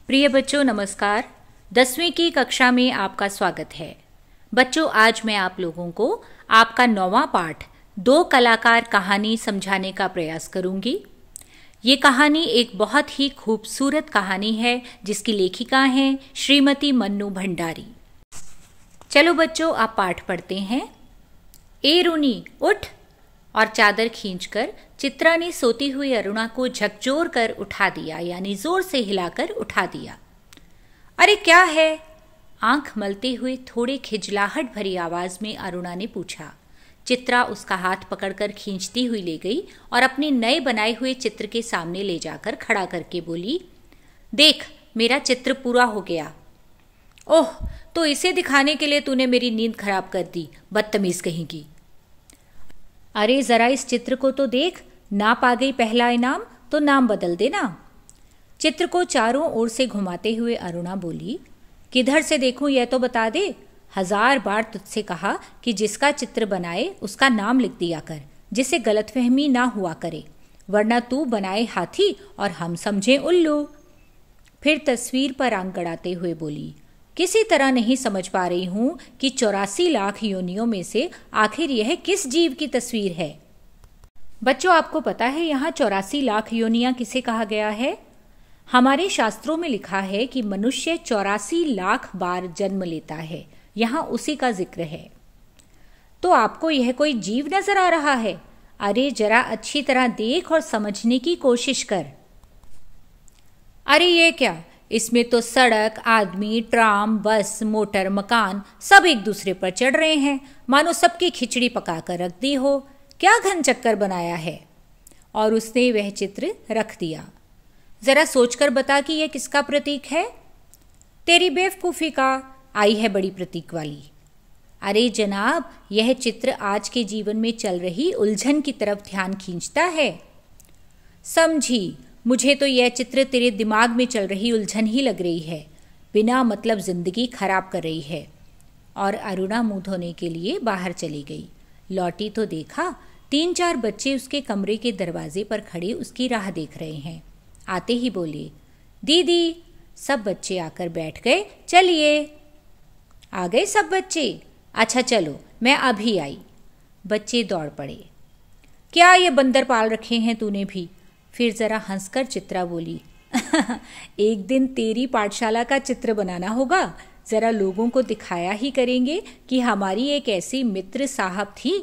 प्रिय बच्चों नमस्कार। 10वीं की कक्षा में आपका स्वागत है। बच्चों आज मैं आप लोगों को आपका 9वां पाठ दो कलाकार कहानी समझाने का प्रयास करूंगी। ये कहानी एक बहुत ही खूबसूरत कहानी है जिसकी लेखिका हैं श्रीमती मन्नू भंडारी। चलो बच्चों आप पाठ पढ़ते हैं। ए रूनी उठ। और चादर खींचकर चित्रा ने सोती हुई अरुणा को झकझोर कर उठा दिया, यानी जोर से हिलाकर उठा दिया। अरे क्या है? आंख मलते हुए थोड़े खिजलाहट भरी आवाज में अरुणा ने पूछा। चित्रा उसका हाथ पकड़कर खींचती हुई ले गई और अपने नए बनाए हुए चित्र के सामने ले जाकर खड़ा करके बोली, देख मेरा चित्र पूरा हो गया। ओह, तो इसे दिखाने के लिए तूने मेरी नींद खराब कर दी, बदतमीज कहेंगी। अरे जरा इस चित्र को तो देख, ना पा गई पहला इनाम तो नाम बदल देना। चित्र को चारों ओर से घुमाते हुए अरुणा बोली, किधर से देखूं यह तो बता दे। 1000 बार तुझसे कहा कि जिसका चित्र बनाए उसका नाम लिख दिया कर, जिससे गलतफहमी ना हुआ करे, वरना तू बनाए हाथी और हम समझे उल्लू। फिर तस्वीर पर आंख गड़ाते हुए बोली, किसी तरह नहीं समझ पा रही हूं कि 84 लाख योनियों में से आखिर यह किस जीव की तस्वीर है। बच्चों आपको पता है यहाँ 84 लाख योनियां किसे कहा गया है? हमारे शास्त्रों में लिखा है कि मनुष्य 84 लाख बार जन्म लेता है, यहाँ उसी का जिक्र है। तो आपको यह कोई जीव नजर आ रहा है? अरे जरा अच्छी तरह देख और समझने की कोशिश कर। अरे ये क्या, इसमें तो सड़क, आदमी, ट्राम, बस, मोटर, मकान सब एक दूसरे पर चढ़ रहे हैं, मानो सबकी खिचड़ी पकाकर रख दी हो। क्या घन चक्कर बनाया है। और उसने वह चित्र रख दिया। जरा सोचकर बता कि यह किसका प्रतीक है? तेरी बेवकूफी का। आई है बड़ी प्रतीक वाली। अरे जनाब, यह चित्र आज के जीवन में चल रही उलझन की तरफ ध्यान खींचता है। समझी, मुझे तो यह चित्र तेरे दिमाग में चल रही उलझन ही लग रही है, बिना मतलब जिंदगी खराब कर रही है। और अरुणा मुंह धोने के लिए बाहर चली गई। लौटी तो देखा 3-4 बच्चे उसके कमरे के दरवाजे पर खड़े उसकी राह देख रहे हैं। आते ही बोले, दीदी। सब बच्चे आकर बैठ गए। चलिए। आ गए सब बच्चे? अच्छा चलो, मैं अभी आई। बच्चे दौड़ पड़े। क्या ये बंदर पाल रखे हैं तूने भी? फिर जरा हंसकर चित्रा बोली, एक दिन तेरी पाठशाला का चित्र बनाना होगा। जरा लोगों को दिखाया ही करेंगे कि हमारी एक ऐसी मित्र साहब थी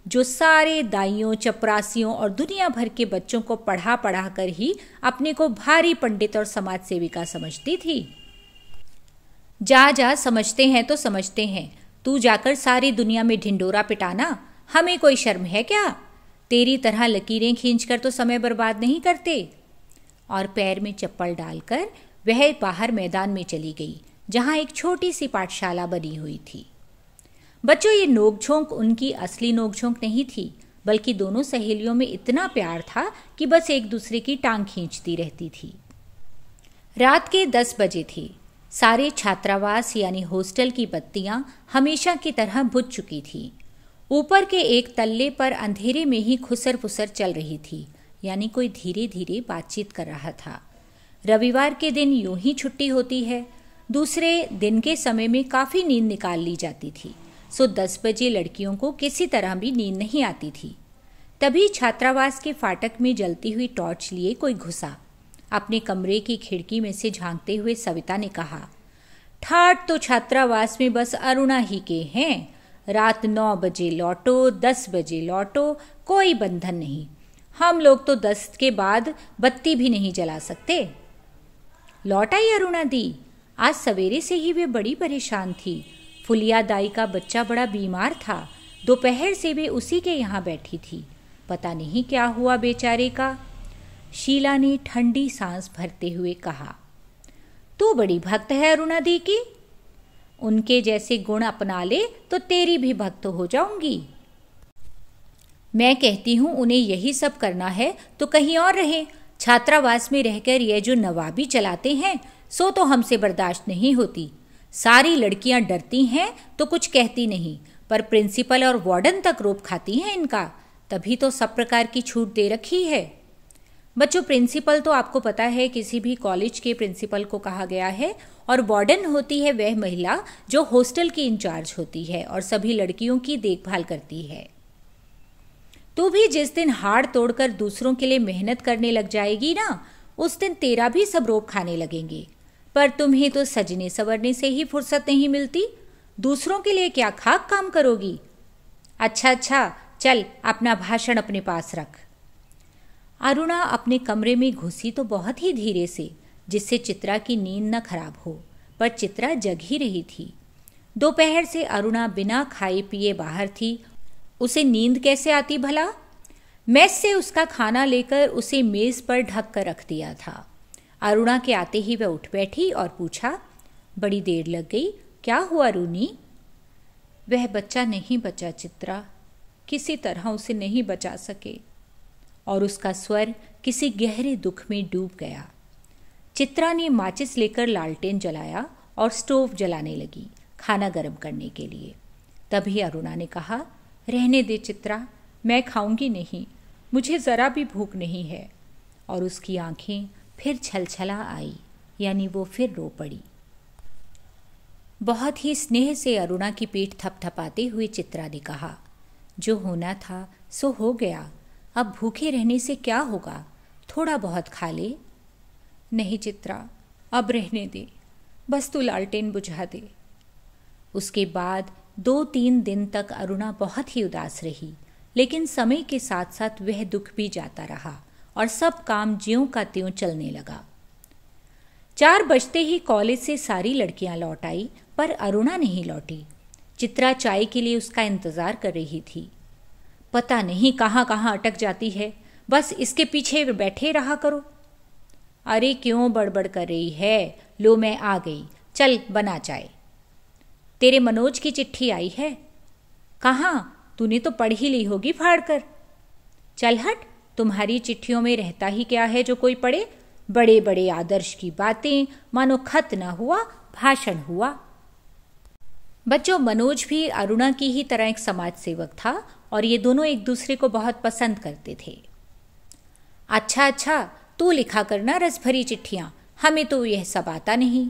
जो सारे दाइयों, चपरासियों और दुनिया भर के बच्चों को पढ़ा पढ़ा कर ही अपने को भारी पंडित और समाज सेविका समझती थी। जा जा, समझते हैं तो समझते हैं। तू जाकर सारी दुनिया में ढिंडोरा पिटाना, हमें कोई शर्म है क्या? तेरी तरह लकीरें खींचकर तो समय बर्बाद नहीं करते। और पैर में चप्पल डालकर वह बाहर मैदान में चली गई, जहां एक छोटी सी पाठशाला बनी हुई थी। बच्चों ये नोकझोंक उनकी असली नोकझोंक नहीं थी, बल्कि दोनों सहेलियों में इतना प्यार था कि बस एक दूसरे की टांग खींचती रहती थी। रात के 10 बजे थे। सारे छात्रावास यानी हॉस्टल की बत्तियां हमेशा की तरह बुझ चुकी थी। ऊपर के एक तल्ले पर अंधेरे में ही खुसर फुसर चल रही थी, यानी कोई धीरे धीरे बातचीत कर रहा था। रविवार के दिन यूं ही छुट्टी होती है। दूसरे दिन के समय में काफ़ी नींद निकाल ली जाती थी, सो 10 बजे लड़कियों को किसी तरह भी नींद नहीं आती थी। तभी छात्रावास के फाटक में जलती हुई टॉर्च लिए कोई घुसा। अपने कमरे की खिड़की में से झांकते हुए सविता ने कहा, ठाठ तो छात्रावास में बस अरुणा ही के हैं। रात 9 बजे लौटो, 10 बजे लौटो, कोई बंधन नहीं। हम लोग तो 10 के बाद बत्ती भी नहीं जला सकते। लौट आई अरुणा दी। आज सवेरे से ही वे बड़ी परेशान थी। फुलिया दाई का बच्चा बड़ा बीमार था। दोपहर से वे उसी के यहाँ बैठी थी। पता नहीं क्या हुआ बेचारे का। शीला ने ठंडी सांस भरते हुए कहा, तू बड़ी भक्त है अरुणा दी की। उनके जैसे गुण अपना ले तो तेरी भी भक्त हो जाऊंगी। मैं कहती हूं उन्हें यही सब करना है तो कहीं और रहे। छात्रावास में रहकर यह जो नवाबी चलाते हैं सो तो हमसे बर्दाश्त नहीं होती। सारी लड़कियां डरती हैं तो कुछ कहती नहीं, पर प्रिंसिपल और वार्डन तक रोब खाती हैं इनका। तभी तो सब प्रकार की छूट दे रखी है। बच्चों, प्रिंसिपल तो आपको पता है किसी भी कॉलेज के प्रिंसिपल को कहा गया है, और वार्डन होती है वह महिला जो हॉस्टल की इंचार्ज होती है और सभी लड़कियों की देखभाल करती है। तू भी जिस दिन हाड़ तोड़कर दूसरों के लिए मेहनत करने लग जाएगी ना, उस दिन तेरा भी सब रोग खाने लगेंगे। पर तुम्हें तो सजने संवरने से ही फुर्सत नहीं मिलती, दूसरों के लिए क्या खाक काम करोगी। अच्छा, चल अपना भाषण अपने पास रख। अरुणा अपने कमरे में घुसी तो बहुत ही धीरे से, जिससे चित्रा की नींद न खराब हो, पर चित्रा जग ही रही थी। दोपहर से अरुणा बिना खाए पिए बाहर थी, उसे नींद कैसे आती भला। मेस से उसका खाना लेकर उसे मेज पर ढक कर रख दिया था। अरुणा के आते ही वह उठ बैठी और पूछा, बड़ी देर लग गई, क्या हुआ रूनी? वह बच्चा नहीं बचा चित्रा, किसी तरह उसे नहीं बचा सके। और उसका स्वर किसी गहरे दुख में डूब गया। चित्रा ने माचिस लेकर लालटेन जलाया और स्टोव जलाने लगी खाना गर्म करने के लिए। तभी अरुणा ने कहा, रहने दे चित्रा, मैं खाऊंगी नहीं, मुझे ज़रा भी भूख नहीं है। और उसकी आंखें फिर छलछला आई, यानी वो फिर रो पड़ी। बहुत ही स्नेह से अरुणा की पीठ थपथपाते हुए चित्रा ने कहा, जो होना था सो हो गया, अब भूखे रहने से क्या होगा, थोड़ा बहुत खा ले। नहीं चित्रा, अब रहने दे, बस तू लालटेन बुझा दे। उसके बाद 2-3 दिन तक अरुणा बहुत ही उदास रही, लेकिन समय के साथ साथ वह दुख भी जाता रहा और सब काम ज्यों का त्यों चलने लगा। 4 बजते ही कॉलेज से सारी लड़कियां लौट आई, पर अरुणा नहीं लौटी। चित्रा चाय के लिए उसका इंतजार कर रही थी। पता नहीं कहाँ कहाँ अटक जाती है, बस इसके पीछे बैठे रहा करो। अरे क्यों बड़बड़ कर रही है, लो मैं आ गई, चल बना चाय। तेरे मनोज की चिट्ठी आई है? कहाँ, तूने तो पढ़ ही ली होगी फाड़ कर। चल हट, तुम्हारी चिट्ठियों में रहता ही क्या है जो कोई पढ़े, बड़े बड़े आदर्श की बातें, मानो खत ना हुआ भाषण हुआ। बच्चों, मनोज भी अरुणा की ही तरह एक समाज सेवक था और ये दोनों एक दूसरे को बहुत पसंद करते थे। अच्छा, तू लिखा करना रस भरी चिट्ठियां, हमें तो यह सब आता नहीं।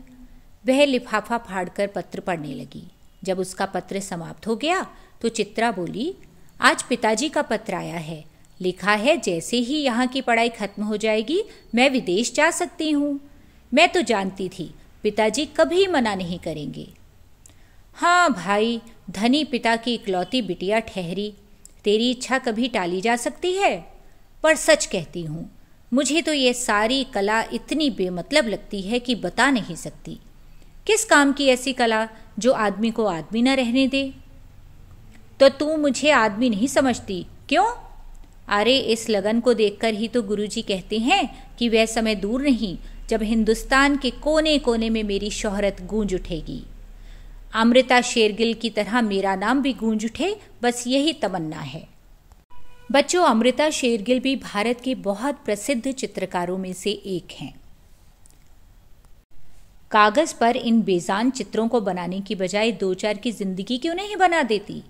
वह लिफाफा फाड़कर पत्र पढ़ने लगी। जब उसका पत्र समाप्त हो गया तो चित्रा बोली, आज पिताजी का पत्र आया है, लिखा है जैसे ही यहाँ की पढ़ाई खत्म हो जाएगी मैं विदेश जा सकती हूँ। मैं तो जानती थी पिताजी कभी मना नहीं करेंगे। हाँ भाई, धनी पिता की इकलौती बिटिया ठहरी, तेरी इच्छा कभी टाली जा सकती है? पर सच कहती हूँ, मुझे तो ये सारी कला इतनी बेमतलब लगती है कि बता नहीं सकती। किस काम की ऐसी कला जो आदमी को आदमी न रहने दे? तो तू मुझे आदमी नहीं समझती, क्यों? अरे इस लगन को देखकर ही तो गुरुजी कहते हैं कि वह समय दूर नहीं जब हिंदुस्तान के कोने कोने में मेरी शोहरत गूंज उठेगी। अमृता शेरगिल की तरह मेरा नाम भी गूंज उठे, बस यही तमन्ना है। बच्चों, अमृता शेरगिल भी भारत के बहुत प्रसिद्ध चित्रकारों में से एक हैं। कागज पर इन बेजान चित्रों को बनाने की बजाय 2-4 की जिंदगी क्यों नहीं बना देती?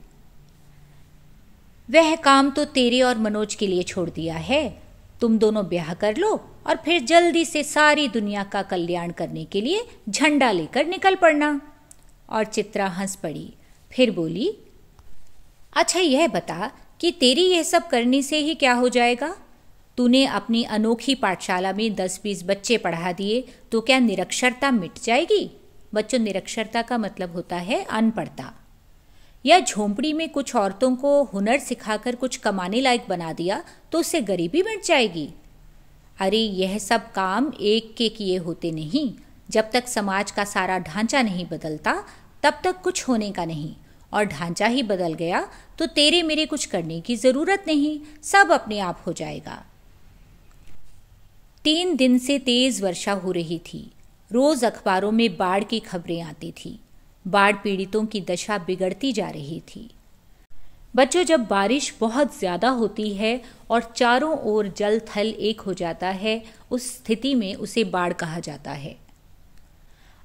वह काम तो तेरे और मनोज के लिए छोड़ दिया है। तुम दोनों ब्याह कर लो और फिर जल्दी से सारी दुनिया का कल्याण करने के लिए झंडा लेकर निकल पड़ना। और चित्रा हंस पड़ी, फिर बोली, अच्छा यह बता कि तेरी यह सब करने से ही क्या हो जाएगा? तूने अपनी अनोखी पाठशाला में 10-20 बच्चे पढ़ा दिए तो क्या निरक्षरता मिट जाएगी? बच्चों, निरक्षरता का मतलब होता है अनपढ़ता। या झोंपड़ी में कुछ औरतों को हुनर सिखाकर कुछ कमाने लायक बना दिया तो उससे गरीबी मिट जाएगी? अरे यह सब काम एक के किए होते नहीं। जब तक समाज का सारा ढांचा नहीं बदलता तब तक कुछ होने का नहीं, और ढांचा ही बदल गया तो तेरे मेरे कुछ करने की जरूरत नहीं, सब अपने आप हो जाएगा। 3 दिन से तेज वर्षा हो रही थी। रोज अखबारों में बाढ़ की खबरें आती थी। बाढ़ पीड़ितों की दशा बिगड़ती जा रही थी। बच्चों, जब बारिश बहुत ज्यादा होती है और चारों ओर जल थल एक हो जाता है, उस स्थिति में उसे बाढ़ कहा जाता है।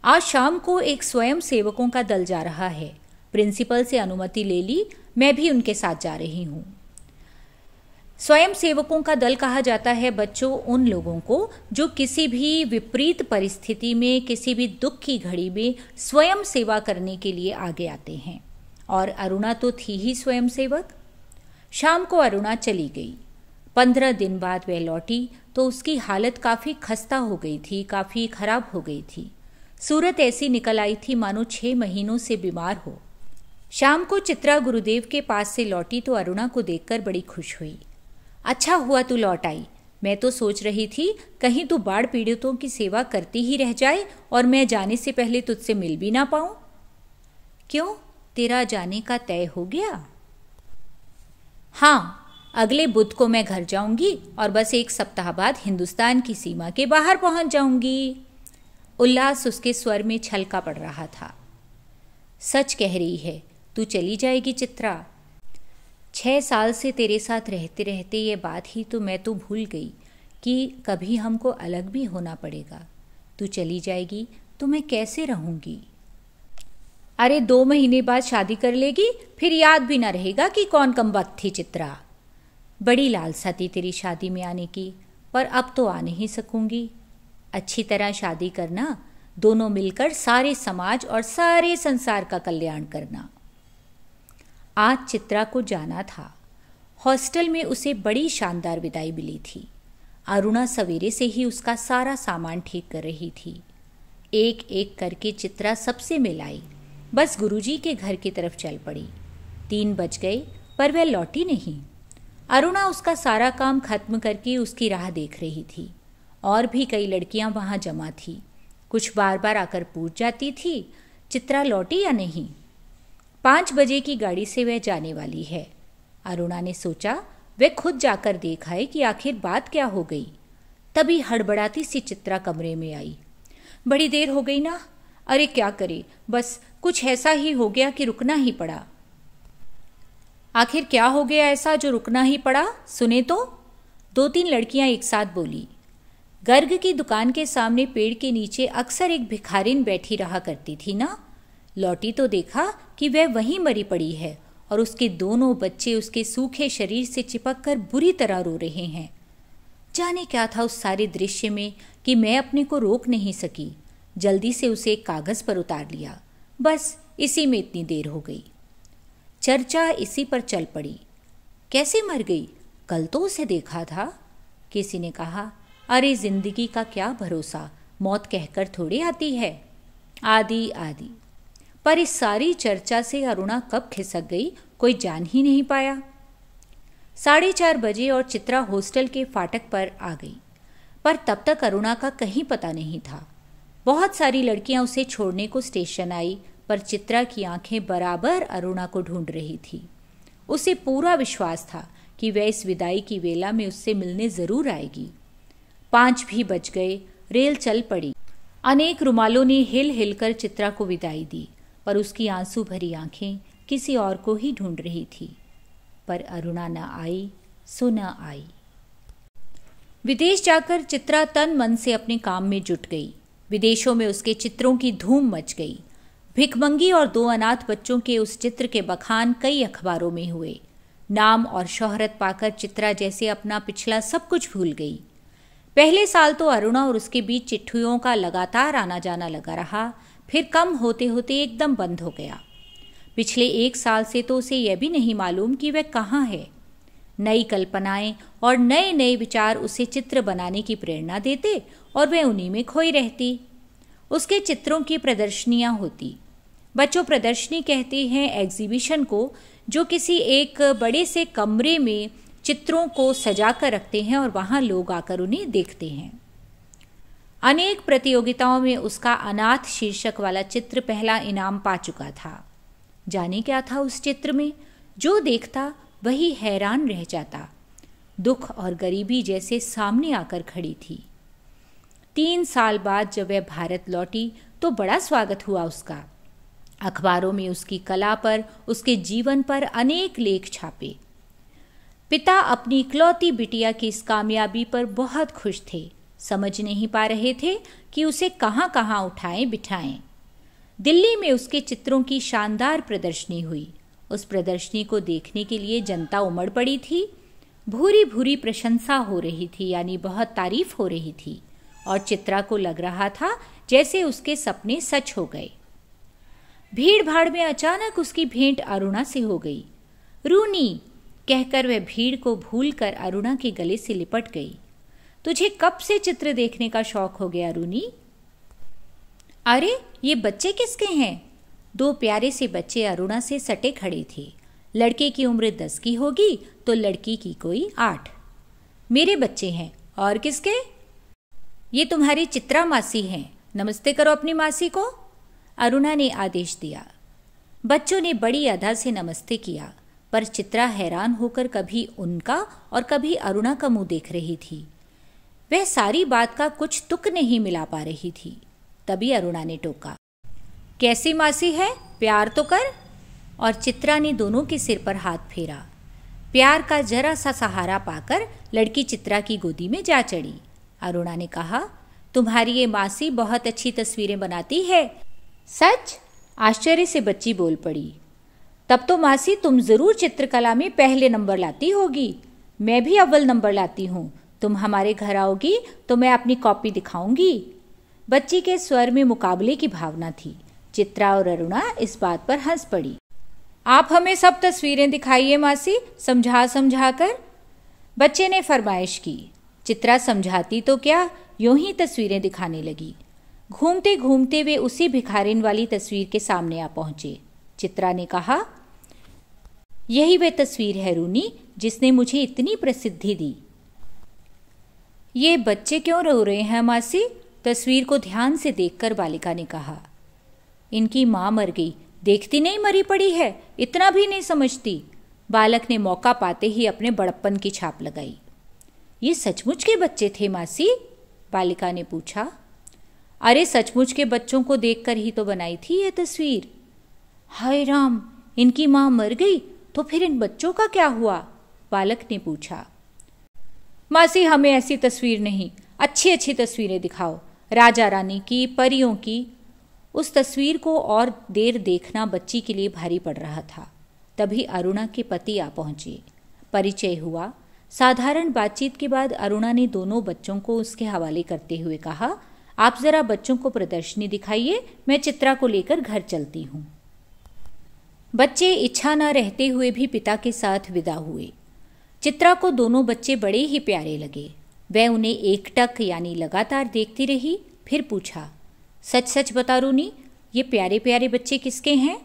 आज शाम को एक स्वयं सेवकों का दल जा रहा है। प्रिंसिपल से अनुमति ले ली, मैं भी उनके साथ जा रही हूँ। स्वयंसेवकों का दल कहा जाता है बच्चों उन लोगों को जो किसी भी विपरीत परिस्थिति में, किसी भी दुख की घड़ी में स्वयं सेवा करने के लिए आगे आते हैं। और अरुणा तो थी ही स्वयंसेवक। शाम को अरुणा चली गई। 15 दिन बाद वह लौटी तो उसकी हालत काफ़ी खस्ता हो गई थी, काफ़ी खराब हो गई थी। सूरत ऐसी निकल आई थी मानो 6 महीनों से बीमार हो। शाम को चित्रा गुरुदेव के पास से लौटी तो अरुणा को देखकर बड़ी खुश हुई। अच्छा हुआ तू लौट आई। मैं तो सोच रही थी कहीं तू बाढ़ पीड़ितों की सेवा करती ही रह जाए और मैं जाने से पहले तुझसे मिल भी ना पाऊं। क्यों, तेरा जाने का तय हो गया? हाँ, अगले बुध को मैं घर जाऊंगी और बस 1 सप्ताह बाद हिंदुस्तान की सीमा के बाहर पहुंच जाऊंगी। उल्लास उसके स्वर में छलका पड़ रहा था। सच कह रही है, तू चली जाएगी चित्रा। 6 साल से तेरे साथ रहते रहते ये बात ही तो मैं तो भूल गई कि कभी हमको अलग भी होना पड़ेगा। तू चली जाएगी तो मैं कैसे रहूंगी? अरे 2 महीने बाद शादी कर लेगी, फिर याद भी ना रहेगा कि कौन कमबख्त थी चित्रा। बड़ी लालसा थी तेरी शादी में आने की, पर अब तो आ नहीं सकूंगी। अच्छी तरह शादी करना, दोनों मिलकर सारे समाज और सारे संसार का कल्याण करना। आज चित्रा को जाना था। हॉस्टल में उसे बड़ी शानदार विदाई मिली थी। अरुणा सवेरे से ही उसका सारा सामान ठीक कर रही थी। एक एक करके चित्रा सबसे मिलाई, बस गुरुजी के घर की तरफ चल पड़ी। 3 बज गए पर वह लौटी नहीं। अरुणा उसका सारा काम खत्म करके उसकी राह देख रही थी। और भी कई लड़कियां वहां जमा थी। कुछ बार बार आकर पूछ जाती थी चित्रा लौटी या नहीं। 5 बजे की गाड़ी से वह जाने वाली है। अरुणा ने सोचा वह खुद जाकर देखा है कि आखिर बात क्या हो गई। तभी हड़बड़ाती सी चित्रा कमरे में आई। बड़ी देर हो गई ना। अरे क्या करे, बस कुछ ऐसा ही हो गया कि रुकना ही पड़ा। आखिर क्या हो गया ऐसा जो रुकना ही पड़ा, सुने तो। 2-3 लड़कियां एक साथ बोली। गर्ग की दुकान के सामने पेड़ के नीचे अक्सर एक भिखारिन बैठी रहा करती थी ना। लौटी तो देखा कि वह वहीं मरी पड़ी है और उसके दोनों बच्चे उसके सूखे शरीर से चिपक कर बुरी तरह रो रहे हैं। जाने क्या था उस सारे दृश्य में कि मैं अपने को रोक नहीं सकी। जल्दी से उसे एक कागज पर उतार लिया। बस इसी में इतनी देर हो गई। चर्चा इसी पर चल पड़ी। कैसे मर गई? कल तो उसे देखा था। किसी ने कहा, अरे जिंदगी का क्या भरोसा, मौत कहकर थोड़ी आती है, आदि आदि। पर इस सारी चर्चा से अरुणा कब खिसक गई कोई जान ही नहीं पाया। 4:30 बजे और चित्रा हॉस्टल के फाटक पर आ गई, पर तब तक अरुणा का कहीं पता नहीं था। बहुत सारी लड़कियां उसे छोड़ने को स्टेशन आई, पर चित्रा की आंखें बराबर अरुणा को ढूंढ रही थी। उसे पूरा विश्वास था कि वह इस विदाई की वेला में उससे मिलने जरूर आएगी। 5 भी बज गए। रेल चल पड़ी। अनेक रुमालों ने हिल हिलकर चित्रा को विदाई दी, पर उसकी आंसू भरी आंखें किसी और को ही ढूंढ रही थी। पर अरुणा न आई सो न आई। विदेश जाकर चित्रा तन मन से अपने काम में जुट गई। विदेशों में उसके चित्रों की धूम मच गई। भिखमंगी और 2 अनाथ बच्चों के उस चित्र के बखान कई अखबारों में हुए। नाम और शोहरत पाकर चित्रा जैसे अपना पिछला सब कुछ भूल गई। पहले साल तो अरुणा और उसके बीच चिट्ठियों का लगातार आना जाना लगा रहा, फिर कम होते होते एकदम बंद हो गया। पिछले 1 साल से तो उसे यह भी नहीं मालूम कि वह कहाँ है। नई कल्पनाएं और नए नए विचार उसे चित्र बनाने की प्रेरणा देते और वह उन्हीं में खोई रहती। उसके चित्रों की प्रदर्शनियां होती। बच्चों प्रदर्शनी कहते हैं एग्जीबिशन को, जो किसी एक बड़े से कमरे में चित्रों को सजा कर रखते हैं और वहां लोग आकर उन्हें देखते हैं। अनेक प्रतियोगिताओं में उसका अनाथ शीर्षक वाला चित्र पहला इनाम पा चुका था। जाने क्या था उस चित्र में, जो देखता वही हैरान रह जाता। दुख और गरीबी जैसे सामने आकर खड़ी थी। 3 साल बाद जब वह भारत लौटी तो बड़ा स्वागत हुआ उसका। अखबारों में उसकी कला पर, उसके जीवन पर अनेक लेख छापे। पिता अपनी इकलौती बिटिया की इस कामयाबी पर बहुत खुश थे। समझ नहीं पा रहे थे कि उसे कहाँ कहाँ उठाएं बिठाएं। दिल्ली में उसके चित्रों की शानदार प्रदर्शनी हुई। उस प्रदर्शनी को देखने के लिए जनता उमड़ पड़ी थी। भूरी भूरी प्रशंसा हो रही थी, यानी बहुत तारीफ हो रही थी, और चित्रा को लग रहा था जैसे उसके सपने सच हो गए। भीड़ भाड़ में अचानक उसकी भेंट अरुणा से हो गई। रूनी कहकर वह भीड़ को भूलकर अरुणा के गले से लिपट गई। तुझे कब से चित्र देखने का शौक हो गया रूनी? अरे ये बच्चे किसके हैं? दो प्यारे से बच्चे अरुणा से सटे खड़े थे। लड़के की उम्र 10 की होगी तो लड़की की कोई 8। मेरे बच्चे हैं। और किसके? ये तुम्हारी चित्रा मासी हैं। नमस्ते करो अपनी मासी को, अरुणा ने आदेश दिया। बच्चों ने बड़ी अदा से नमस्ते किया, पर चित्रा हैरान होकर कभी उनका और कभी अरुणा का मुंह देख रही थी। वह सारी बात का कुछ तुक नहीं मिला पा रही थी। तभी अरुणा ने टोका, कैसी मासी है, प्यार तो कर। और चित्रा ने दोनों के सिर पर हाथ फेरा। प्यार का जरा सा सहारा पाकर लड़की चित्रा की गोदी में जा चढ़ी। अरुणा ने कहा, तुम्हारी ये मासी बहुत अच्छी तस्वीरें बनाती है। सच? आश्चर्य से बच्ची बोल पड़ी। तब तो मासी तुम जरूर चित्रकला में पहले नंबर लाती होगी। मैं भी अव्वल नंबर लाती हूँ। तुम हमारे घर आओगी तो मैं अपनी कॉपी दिखाऊंगी। बच्ची के स्वर में मुकाबले की भावना थी। चित्रा और अरुणा इस बात पर हंस पड़ी। आप हमें सब तस्वीरें दिखाइए मासी, समझा समझा कर, बच्चे ने फरमाइश की। चित्रा समझाती तो क्या, यूं ही तस्वीरें दिखाने लगी। घूमते घूमते वे उसी भिखारिन वाली तस्वीर के सामने आ पहुंचे। चित्रा ने कहा, यही वह तस्वीर है रूनी जिसने मुझे इतनी प्रसिद्धि दी। ये बच्चे क्यों रो रहे हैं मासी? तस्वीर को ध्यान से देखकर बालिका ने कहा। इनकी मां मर गई, देखती नहीं मरी पड़ी है, इतना भी नहीं समझती। बालक ने मौका पाते ही अपने बड़प्पन की छाप लगाई। ये सचमुच के बच्चे थे मासी? बालिका ने पूछा। अरे सचमुच के बच्चों को देखकर ही तो बनाई थी ये तस्वीर। हाय राम, इनकी मां मर गई तो फिर इन बच्चों का क्या हुआ? बालक ने पूछा। मासी हमें ऐसी तस्वीर नहीं, अच्छी अच्छी तस्वीरें दिखाओ, राजा रानी की, परियों की। उस तस्वीर को और देर देखना बच्ची के लिए भारी पड़ रहा था। तभी अरुणा के पति आ पहुंचे। परिचय हुआ। साधारण बातचीत के बाद अरुणा ने दोनों बच्चों को उसके हवाले करते हुए कहा, आप जरा बच्चों को प्रदर्शनी दिखाइए, मैं चित्रा को लेकर घर चलती हूँ। बच्चे इच्छा न रहते हुए भी पिता के साथ विदा हुए। चित्रा को दोनों बच्चे बड़े ही प्यारे लगे। वह उन्हें एकटक यानी लगातार देखती रही। फिर पूछा, सच सच बता रूनी, ये प्यारे प्यारे बच्चे किसके हैं?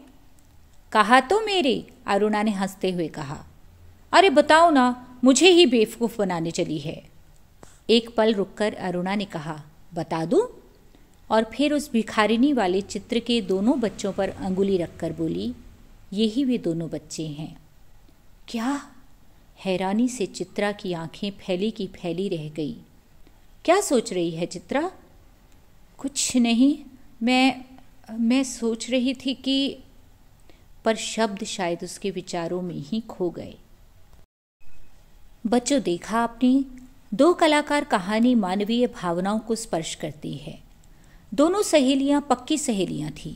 कहा तो मेरे, अरुणा ने हंसते हुए कहा। अरे बताओ ना, मुझे ही बेवकूफ़ बनाने चली है। एक पल रुककर अरुणा ने कहा, बता दूं? और फिर उस भिखारिनी वाले चित्र के दोनों बच्चों पर अंगुली रखकर बोली, यही वे दोनों बच्चे हैं। क्या? हैरानी से चित्रा की आंखें फैली की फैली रह गई। क्या सोच रही है चित्रा? कुछ नहीं, मैं सोच रही थी कि, पर शब्द शायद उसके विचारों में ही खो गए। बच्चों, देखा आपने, दो कलाकार कहानी मानवीय भावनाओं को स्पर्श करती है। दोनों सहेलियां पक्की सहेलियां थीं,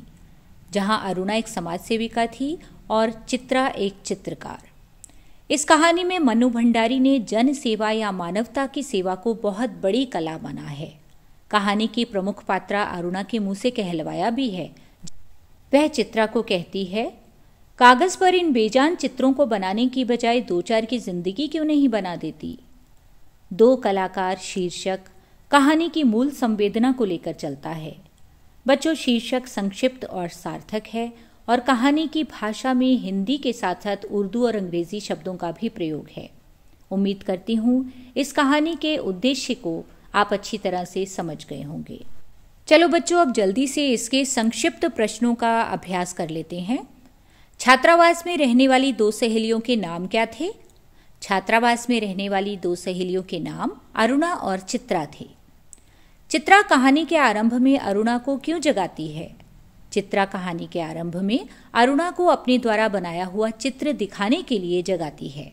जहां अरुणा एक समाज सेविका थी और चित्रा एक चित्रकार। इस कहानी में मनु भंडारी ने जन सेवा या मानवता की सेवा को बहुत बड़ी कला माना है। कहानी की प्रमुख पात्रा अरुणा के मुंह से कहलवाया भी है। वह चित्रा को कहती है, कागज पर इन बेजान चित्रों को बनाने की बजाय 2-4 की जिंदगी क्यों नहीं बना देती। दो कलाकार शीर्षक कहानी की मूल संवेदना को लेकर चलता है। बच्चों, शीर्षक संक्षिप्त और सार्थक है और कहानी की भाषा में हिंदी के साथ साथ उर्दू और अंग्रेजी शब्दों का भी प्रयोग है। उम्मीद करती हूँ इस कहानी के उद्देश्य को आप अच्छी तरह से समझ गए होंगे। चलो बच्चों, अब जल्दी से इसके संक्षिप्त प्रश्नों का अभ्यास कर लेते हैं। छात्रावास में रहने वाली दो सहेलियों के नाम क्या थे? छात्रावास में रहने वाली दो सहेलियों के नाम अरुणा और चित्रा थे। चित्रा कहानी के आरंभ में अरुणा को क्यों जगाती है? चित्रा कहानी के आरंभ में अरुणा को अपने द्वारा बनाया हुआ चित्र दिखाने के लिए जगाती है।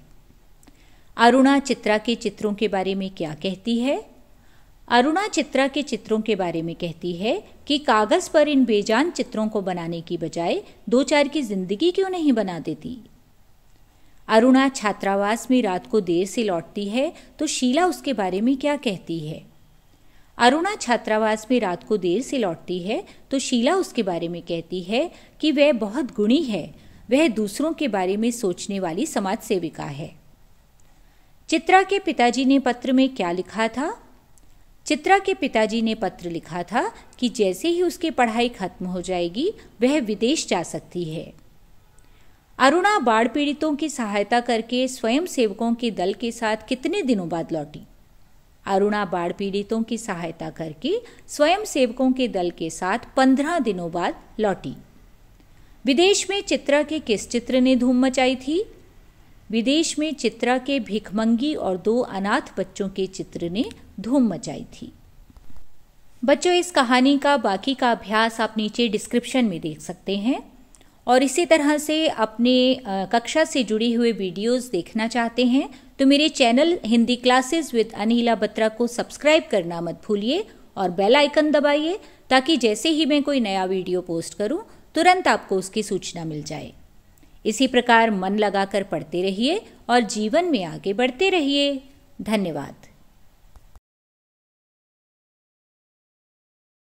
अरुणा चित्रा के चित्रों के बारे में क्या कहती है? अरुणा चित्रा के चित्रों के बारे में कहती है कि कागज पर इन बेजान चित्रों को बनाने की बजाय 2-4 की जिंदगी क्यों नहीं बना देती। अरुणा छात्रावास में रात को देर से लौटती है तो शीला उसके बारे में क्या कहती है? अरुणा छात्रावास में रात को देर से लौटती है तो शीला उसके बारे में कहती है कि वह बहुत गुणी है, वह दूसरों के बारे में सोचने वाली समाज सेविका है। चित्रा के पिताजी ने पत्र में क्या लिखा था? चित्रा के पिताजी ने पत्र लिखा था कि जैसे ही उसकी पढ़ाई खत्म हो जाएगी वह विदेश जा सकती है। अरुणा बाढ़ पीड़ितों की सहायता करके स्वयं सेवकों के दल के साथ कितने दिनों बाद लौटी? अरुणा बाढ़ पीड़ितों की सहायता करके स्वयं सेवकों के दल के साथ 15 दिनों बाद लौटी। विदेश में चित्रा के किस चित्र ने धूम मचाई थी? विदेश में चित्रा के भिखमंगी और 2 अनाथ बच्चों के चित्र ने धूम मचाई थी। बच्चों, इस कहानी का बाकी का अभ्यास आप नीचे डिस्क्रिप्शन में देख सकते हैं और इसी तरह से अपने कक्षा से जुड़ी हुए वीडियोस देखना चाहते हैं तो मेरे channel Hindi classes with Anila Batra को सब्सक्राइब करना मत भूलिए और बेल आइकन दबाइए ताकि जैसे ही मैं कोई नया वीडियो पोस्ट करूं तुरंत आपको उसकी सूचना मिल जाए। इसी प्रकार मन लगाकर पढ़ते रहिए और जीवन में आगे बढ़ते रहिए। धन्यवाद।